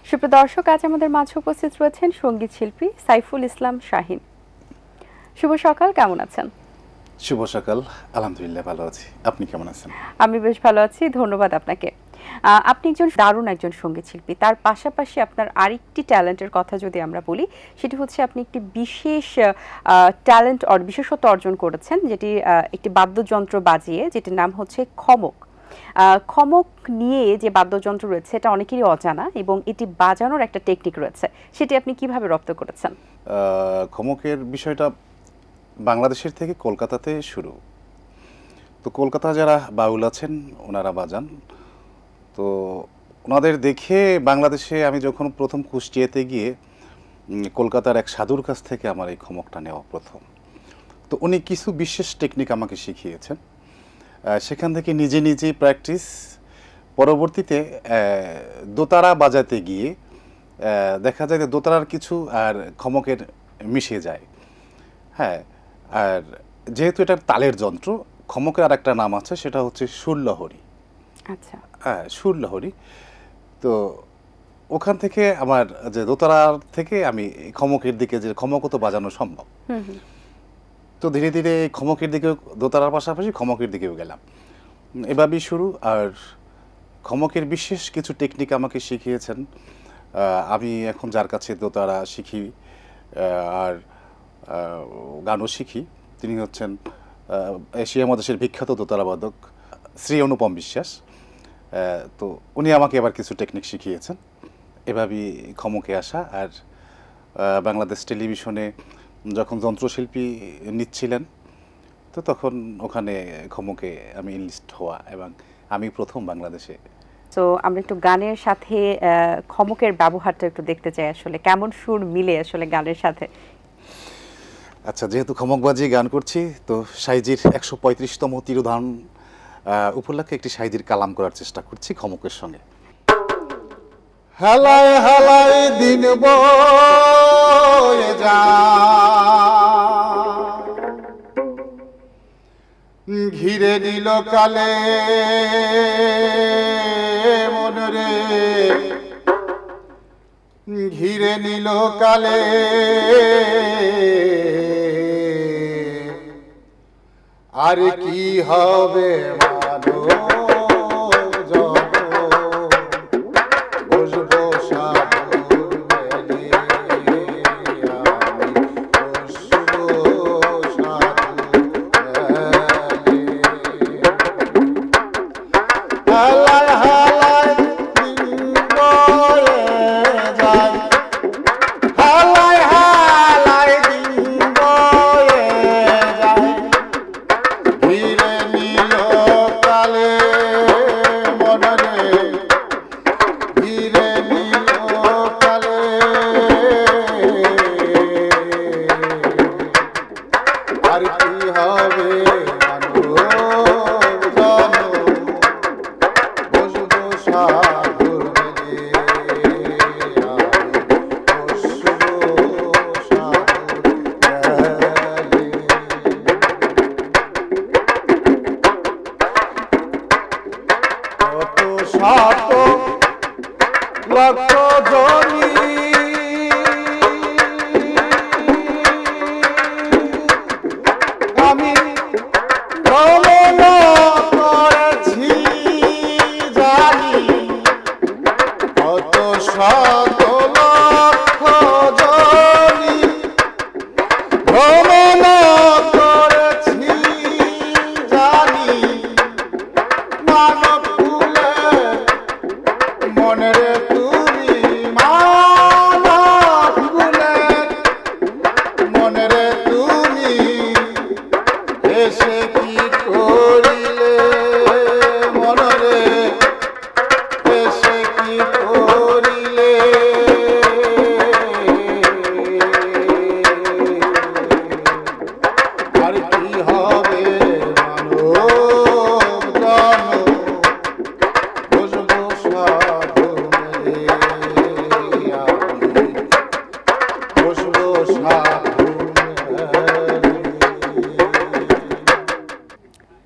সুপ্রিয় দর্শক, আজ আমাদের মাঝে উপস্থিত রয়েছেন সঙ্গীত শিল্পী সাইফুল ইসলাম শাহিন। শুভ সকাল, কেমন আছেন? শুভ সকাল, আলহামদুলিল্লাহ ভালো আছি। আপনি কেমন আছেন? আমি বেশ ভালো আছি, ধন্যবাদ আপনাকে। আপনি দারুণ একজন সঙ্গীত শিল্পী, তার পাশাপাশি আপনার আরেকটি ট্যালেন্টের কথা যদি আমরা বলি, সেটি হচ্ছে আপনি একটি বিশেষ বিশেষত্ব অর্জন করেছেন, যেটি একটি বাদ্যযন্ত্র বাজিয়ে, যেটির নাম হচ্ছে খমক। খমক নিয়ে যে বাদ্যযন্ত্র রয়েছে এটা অনেকেরই অজানা, এবং এটি বাজানোর একটা টেকনিক রয়েছে, সেটি আপনি কিভাবে রপ্ত করেছেন? খমকের বিষয়টা বাংলাদেশের থেকে কলকাতাতে শুরু। তো কলকাতা যারা বাউল আছেন ওনারা বাজান, তো ওনাদের দেখে বাংলাদেশে আমি যখন প্রথম কুষ্টিয়াতে গিয়ে কলকাতার এক সাধুর কাছ থেকে আমার এই খমকটা নেওয়া প্রথম। তো উনি কিছু বিশেষ টেকনিক আমাকে শিখিয়েছেন, সেখান থেকে নিজে নিজেই প্র্যাকটিস। পরবর্তীতে দোতারা বাজাতে গিয়ে দেখা যায় যে দোতারার কিছু আর খমকের মিশে যায়। হ্যাঁ, আর যেহেতু এটা তালের যন্ত্র, খমকের আর একটা নাম আছে, সেটা হচ্ছে সুরলহরী। আচ্ছা, হ্যাঁ, সুরলহরী। তো ওখান থেকে আমার যে দোতারার থেকে আমি খমকের দিকে, যে খমকও তো বাজানো সম্ভব, তো ধীরে ধীরে খমকের দিকেও, দোতারার পাশাপাশি খমকের দিকেও গেলাম। এভাবেই শুরু। আর খমকের বিশেষ কিছু টেকনিক আমাকে শিখিয়েছেন। আমি এখন যার কাছে দোতারা শিখি আর গানও শিখি, তিনি হচ্ছেন এশিয়া মহাদেশের বিখ্যাত দোতারাবাদক শ্রী অনুপম বিশ্বাস। তো উনি আমাকে আবার কিছু টেকনিক শিখিয়েছেন। এভাবেই খমকে আসা। আর বাংলাদেশ টেলিভিশনে যখন যন্ত্রশিল্পী নিচ্ছিলেন, তো তখন ওখানে খমকে আমি ইনলিস্ট হওয়া, এবং আমি প্রথম বাংলাদেশে। তো আমরা একটু গানের সাথে খমকের ব্যবহারটা একটু দেখতে চাই, আসলে কেমন সুর মিলে আসলে গানের সাথে। আচ্ছা, যেহেতু খমক বাজিয়ে গান করছি, তো সাইজির 135তম তিরোধান উপলক্ষে একটি সাইজির কালাম করার চেষ্টা করছি খমকের সঙ্গে। হালায় হালায় দিন বয়ে যায়, ঘিরে নিল কালে মনরে, ঘিরে নিল কালে, আর কি হবে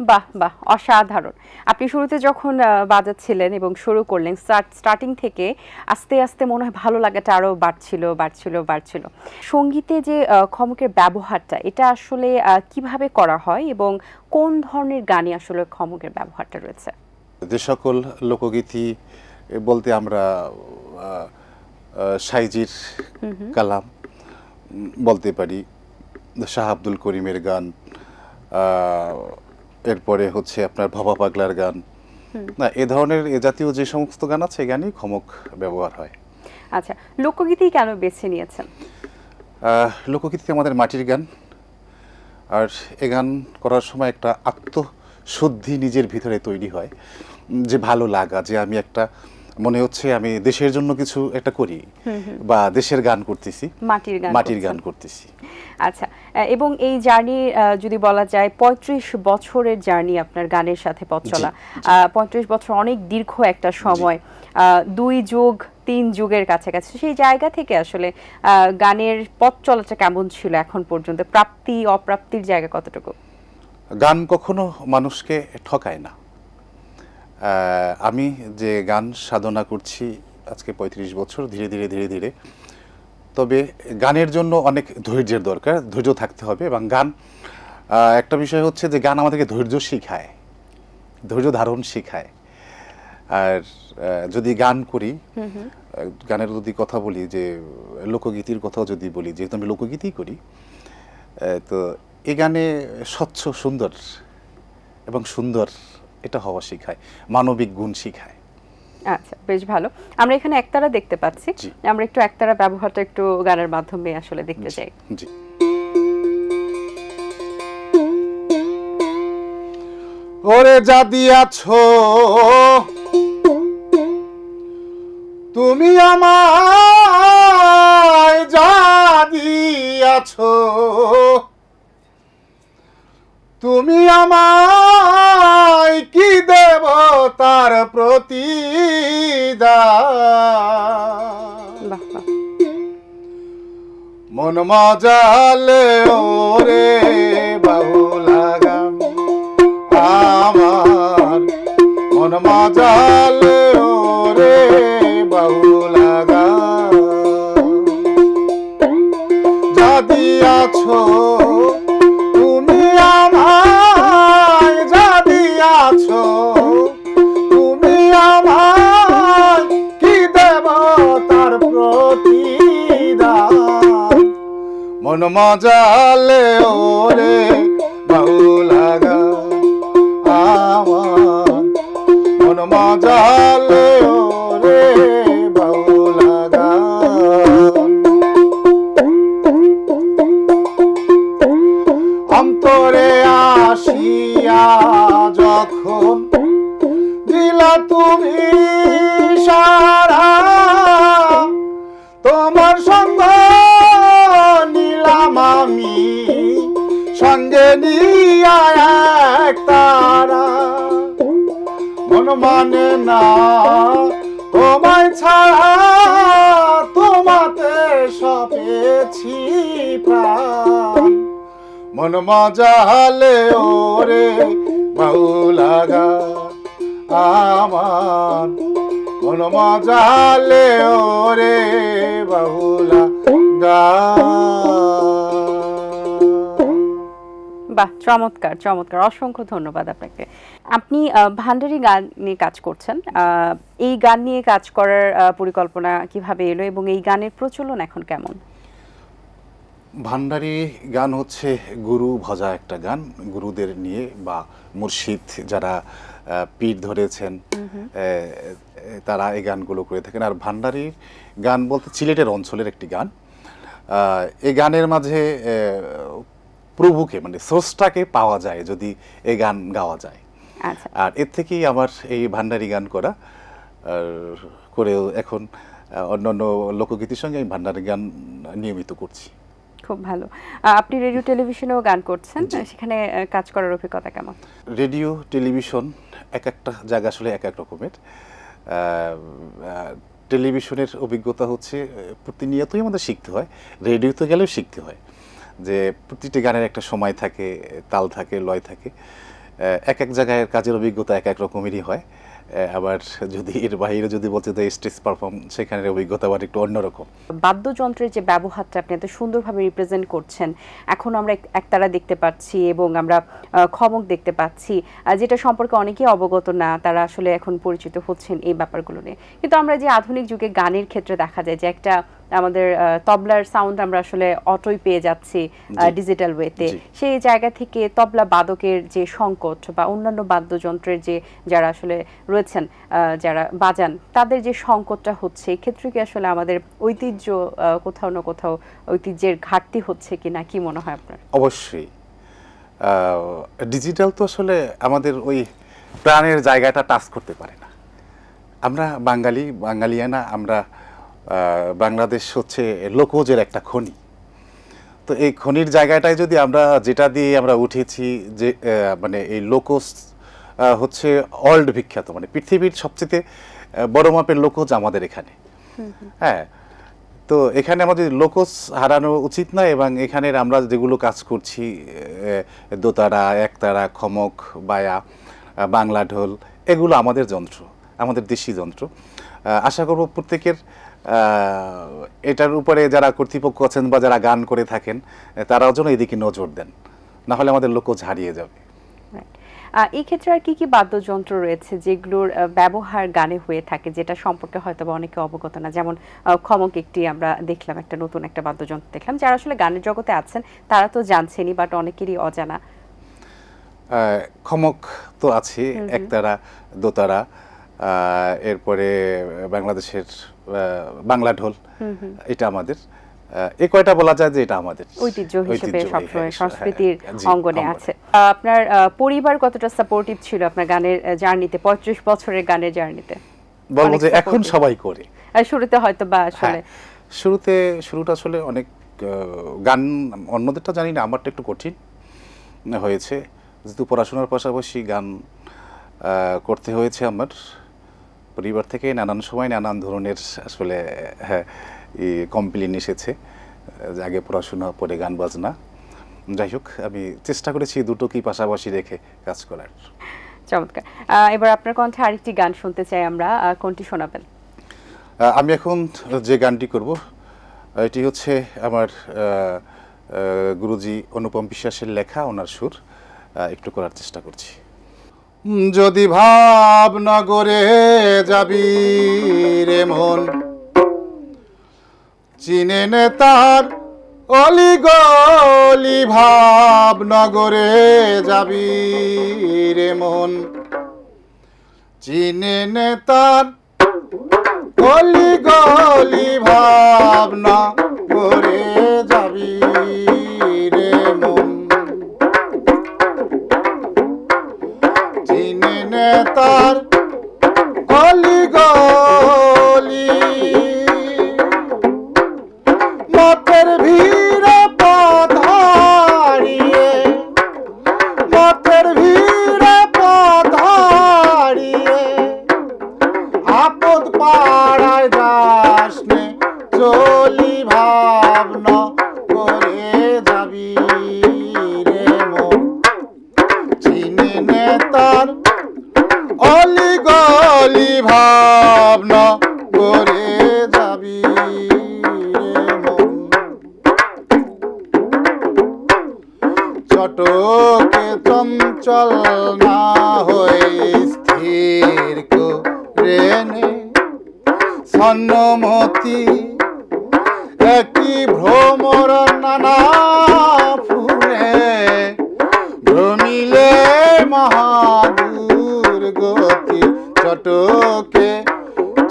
বাহ বাহ, অসাধারণ। আপনি শুরুতে যখন বাজাচ্ছিলেন এবং শুরু করলেন, স্টার্টিং থেকে আস্তে আস্তে মনে হয় ভালো লাগাটা আরো বাড়ছিল বাড়ছিল বাড়ছিল। সঙ্গীতে যে খমকের ব্যবহারটা, এটা আসলে কিভাবে করা হয় এবং কোন ধরনের গানে আসলে খমকের ব্যবহারটা রয়েছে? যে সকল লোকগীতি বলতে আমরা সাইজির কালাম বলতে পারি, শাহ আব্দুল করিমের গান, এরপরে হচ্ছে আপনার ভবা পাগলার গান, না এ ধরনের এ জাতীয় যে সমস্ত গান আছে এই গানই খমক ব্যবহার হয়। আচ্ছা, লোকগীতি কেন বেছে নিয়েছেন? লোকগীতি আমাদের মাটির গান, আর এ গান করার সময় একটা আত্মশুদ্ধি নিজের ভিতরে তৈরি হয়, যে ভালো লাগা, যে আমি একটা মনে হচ্ছে আমি দেশের জন্য কিছু একটা করি বা দেশের গান করতেছি, মাটির গান করতেছি। আচ্ছা, এবং এই জার্নি যদি বলা যায় 35 বছরের জার্নি আপনার গানের সাথে পথ চলা, 35 বছর অনেক দীর্ঘ একটা সময়, 2 যুগ 3 যুগের কাছাকাছি। সেই জায়গা থেকে আসলে গানের পথ চলাটা কেমন ছিল এখন পর্যন্ত? প্রাপ্তি অপ্রাপ্তির জায়গা কতটুকু? গান কখনো মানুষকে ঠকায় না। আমি যে গান সাধনা করছি আজকে 35 বছর, ধীরে ধীরে ধীরে ধীরে, তবে গানের জন্য অনেক ধৈর্যের দরকার, ধৈর্য থাকতে হবে। এবং গান একটা বিষয় হচ্ছে যে গান আমাদেরকে ধৈর্য শিখায়, ধৈর্য ধারণ শিখায়। আর যদি গান করি, গানের যদি কথা বলি, যে লোকগীতির কথাও যদি বলি, যেহেতু আমি লোকগীতি করি, তো এই গানে স্বচ্ছ সুন্দর এবং সুন্দর এটা হওয়া শিখায়, মানবিক গুণ শিখায়। আচ্ছা, বেশ ভালো। আমরা এখানে একতারা দেখতে পাচ্ছি, আমরা একটু একতারা ব্যবহারটা একটু গানের মাধ্যমে আসলে দেখতে চাই। জি। ওরে যা দিয়াছো তুমি আমায়, যা দিয়াছো তুমি আমায়, কি দেব তার প্রতিদান। মন মজালে ওরে বাউলা আমার, মন মজালে ওরে বাউলা যা দিয়াছো তুমি আমায়, যা দিয়াছো তুমি আমায়, কি দেব তার প্রতিদান। মন মজালে ওরে বাউলা আমার, মন মজালে ওরে বাউলা। অন্তরে আসিয়া যখন দিলা তুমি সারা, তোমার সঙ্গ নিলাম আমি, সঙ্গে নিয়া এক তারা। মন মানে না তোমায় ছাড়া, তোমাতে সপেছি প্রাণ। মন মজালে ওরে বাউলা আমার, মন মজালে ওরে বাউলা। বাহ, চমৎকার চমৎকার, অসংখ্য ধন্যবাদ আপনাকে। আপনি ভান্ডারি গান নিয়ে কাজ করছেন, এই গান নিয়ে কাজ করার পরিকল্পনা কিভাবে এলো এবং এই গানের প্রচলন এখন কেমন? ভান্ডারি গান হচ্ছে গুরু ভজা একটা গান, গুরুদের নিয়ে বা মুর্শিদ যারা পীর ধরেছেন তারা এই গানগুলো করে থাকেন। আর ভান্ডারি গান বলতে সিলেটের অঞ্চলের একটি গান। এই গানের মাঝে প্রভুকে মানে স্রষ্টাকে পাওয়া যায় যদি এই গান গাওয়া যায়। আর এর থেকেই আমার এই ভান্ডারি গান করা, আর করেও এখন অন্যান্য লোকগীতির সঙ্গে আমি ভান্ডারি গান নিয়মিত করছি। খুব ভালো। আপনি রেডিও টেলিভিশনেও গান করছেন, সেখানে কাজ করার অভিজ্ঞতা কেমন? রেডিও টেলিভিশন এক একটা জায়গা আসলে এক এক রকমের। টেলিভিশনের অভিজ্ঞতা হচ্ছে প্রতিনিয়তই আমাদের শিখতে হয়, রেডিওতে গেলেও শিখতে হয়, যে প্রতিটি গানের একটা সময় থাকে, তাল থাকে, লয় থাকে, এক এক জায়গায় কাজের অভিজ্ঞতা এক এক রকমেরই হয়। আবার যদি এর বাইরে যদি বলতে চাই স্টেজ পারফর্ম, সেখানের অভিজ্ঞতা আবার একটু অন্যরকম। বাদ্যযন্ত্রের যে ব্যবহারটা আপনি এত সুন্দরভাবে রিপ্রেজেন্ট করছেন, এখন আমরা একতারা দেখতে পাচ্ছি এবং আমরা খমক দেখতে পাচ্ছি, যেটা সম্পর্কে অনেকেই অবগত না, তারা আসলে এখন পরিচিত হচ্ছেন এই ব্যাপারগুলো নিয়ে। কিন্তু আমরা যে আধুনিক যুগে গানের ক্ষেত্রে দেখা যায় যে একটা আমাদের তবলার সাউন্ড আমরা আসলে অটোই পেয়ে যাচ্ছি ডিজিটাল ওয়েতে, সেই জায়গা থেকে তবলা বাদকের যে সংকট বা অন্যান্য বাদ্যযন্ত্রের যে যারা আসলে রয়েছেন যারা বাজান, তাদের যে সংকটটা হচ্ছে, এক্ষেত্রে কি আসলে আমাদের ঐতিহ্য কোথাও না কোথাও ঐতিহ্যের ঘাটতি হচ্ছে কিনা, কি মনে হয় আপনার? অবশ্যই ডিজিটাল তো আসলে আমাদের ওই প্রাণের জায়গাটা টাচ করতে পারে না। আমরা বাঙালিয়ানা, আমরা বাংলাদেশ হচ্ছে লোকজের একটা খনি। তো এই খনির জায়গাটায় যদি আমরা যেটা দিয়ে আমরা উঠেছি, যে মানে এই লোকজ হচ্ছে ওয়ার্ল্ড বিখ্যাত, মানে পৃথিবীর সবচেয়ে বড় মাপের লোকজ আমাদের এখানে। হ্যাঁ, তো এখানে আমাদের লোকজ হারানো উচিত না, এবং এখানের আমরা যেগুলো কাজ করছি, দোতারা, একতারা, খমক, বায়া, বাংলা ঢোল, এগুলো আমাদের যন্ত্র, আমাদের দেশি যন্ত্র। আশা করব প্রত্যেকের এটার উপরে যারা কর্তৃপক্ষ আছেন বা যারা গান করে থাকেন, তারাও যেন এদিকে নজর দেন, না হলে আমাদের লোকজ হারিয়ে যাবে। এই ক্ষেত্রে আর কি কি বাদ্যযন্ত্র রয়েছে যেগুলোর ব্যবহার গানে হয়ে থাকে, যেটা সম্পর্কে হয়তো বা অনেকে অবগত না? যেমন খমক একটি আমরা দেখলাম, একটা নতুন একটা বাদ্যযন্ত্র দেখলাম। যারা আসলে গানের জগতে আছেন তারা তো জানছেনই, বাট অনেকেরই অজানা। খমক তো আছে, একতারা, দোতারা, এরপরে বাংলাদেশের বাংলা ঢোল, এটা আমাদের এই কয়টা বলা যায় যে এটা আমাদের ঐতিহ্য হিসেবে সবসময় সংস্কৃতির অঙ্গনে আছে। আপনার পরিবার কতটা সাপোর্টিভ ছিল আপনার গানের জার্নিতে, 35 বছরের গানের জার্নিতে? বলবো যে এখন সবাই করে। শুরুতে হয়তো বা আসলে শুরুটা আসলে অনেক গান, অন্যদেরটা জানি না, আমারটা একটু কঠিন হয়েছে, যেহেতু পড়াশোনার পাশাপাশি গান করতে হয়েছে। আমার পরিবার থেকে নানান সময় নানান ধরনের আসলে কমপ্লেন এসেছে, আগে পড়াশোনা পরে গান বাজনা। যাই হোক, আমি চেষ্টা করেছি দুটোকেই পাশাপাশি রেখে কাজ করার। চমৎকার। এবার আপনার কণ্ঠে আরেকটি গান শুনতে চাই আমরা, কোনটি শোনাবেন? আমি এখন যে গানটি করব এটি হচ্ছে আমার গুরুজি অনুপম বিশ্বাসের লেখা, ওনার সুর, একটু করার চেষ্টা করছি। যদি ভাবনগরে যাবি রে মন, চিনে নে তার অলিগলি, ভাবনগরে যাবি রে মন, চিনে নে তার অলিগলি, ভাবনগরে যাবি রে মন, চিনে নে তার অলিগলি, মতের ভিড়ে পথ হারিয়ে, মতের ভিড়ে পথ হারিয়ে, আপদ পাড়ায় যাস নে চলি, ভাবনা করে যাবি রে মন, চিনে নে তার অলিগলি, ভাবনা করে যাবি রে মন, চটকে চঞ্চল না হয়ে স্থির করে নে, সন্নমতি একই ভ্রমর নানা ফুলে, ভ্রমিলে মহাদূর গতি, চটকে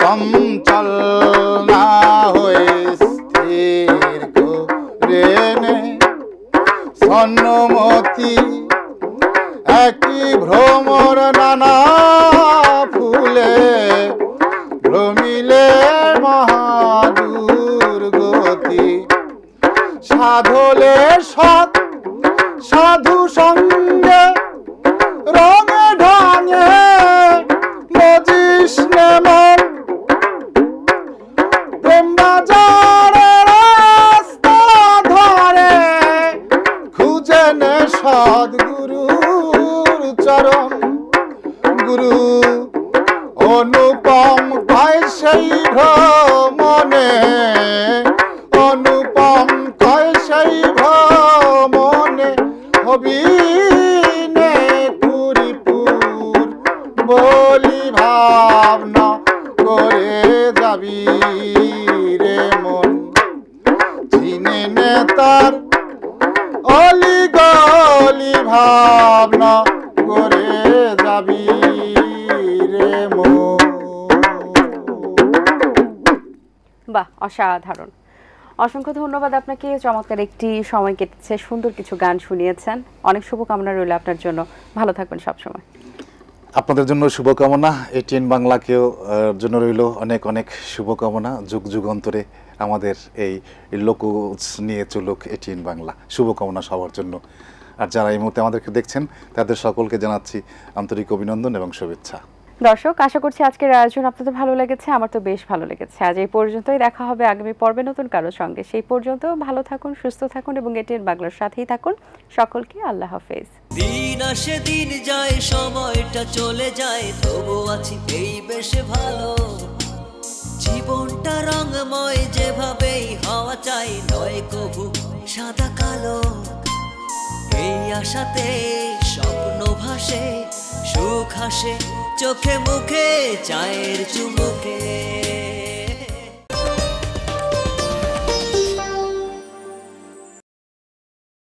চঞ্চল না হয়ে স্থির করে নে, সন্নমতি একই ভ্রমর নানা ফুলে, ভ্রমিলে মহাদূর গতি, সাধলে সৎ সাধু সঙ্গে রঙে ঢঙে মজিস নে মন, প্রেম বাজারে রাস্তা ধরে খুঁজে নে সদ্গুরুর চরণ, সেই ভ্রমণে, অনুপম কয় সেই ভ্রমণে, হবি নে পুরিপুর বলি ভাবনা করে যাবি রে মন, চিনে নে তার অলি গলি ভাবনা করে যাবি রে মন। বাহ, অসাধারণ। অসংখ্য ধন্যবাদ আপনাকে, চমৎকার একটি সময় কেটেছে, সুন্দর কিছু গান শুনিয়েছেন। অনেক শুভকামনা রইল আপনার জন্য, ভালো থাকবেন সবসময়। আপনাদের জন্য শুভকামনা, এটিএন বাংলাকেও জন্য রইল অনেক অনেক শুভকামনা। যুগ যুগান্তরে আমাদের এই লোকজ নিয়ে চলুক এটিএন বাংলা, শুভকামনা সবার জন্য। আর যারা এই মুহূর্তে আমাদেরকে দেখছেন তাদের সকলকে জানাচ্ছি আন্তরিক অভিনন্দন এবং শুভেচ্ছা। দর্শক, আশা করছি আজকের আয়োজন আপনাদের ভালো লেগেছে, আমার তো বেশ ভালো লেগেছে। আজ এই পর্যন্তই, দেখা হবে আগামী পর্বে নতুন কারোর সঙ্গে। সেই পর্যন্ত ভালো থাকুন, সুস্থ থাকুন এবং এটিএন বাংলার সাথেই থাকুন। সকলকে আল্লাহ হাফেজ। দিন আসে দিন যায়, সময়টা চলে যায়, তবু আছি এই বেশ ভালো। জীবনটা রঙময়, যেভাবেই হওয়া চাই, নয় কভু সাদা কালো। এই আশাতে স্বপ্ন ভাসে, সুখ হাসে চোখে মুখে, চায়ের চুমুকে।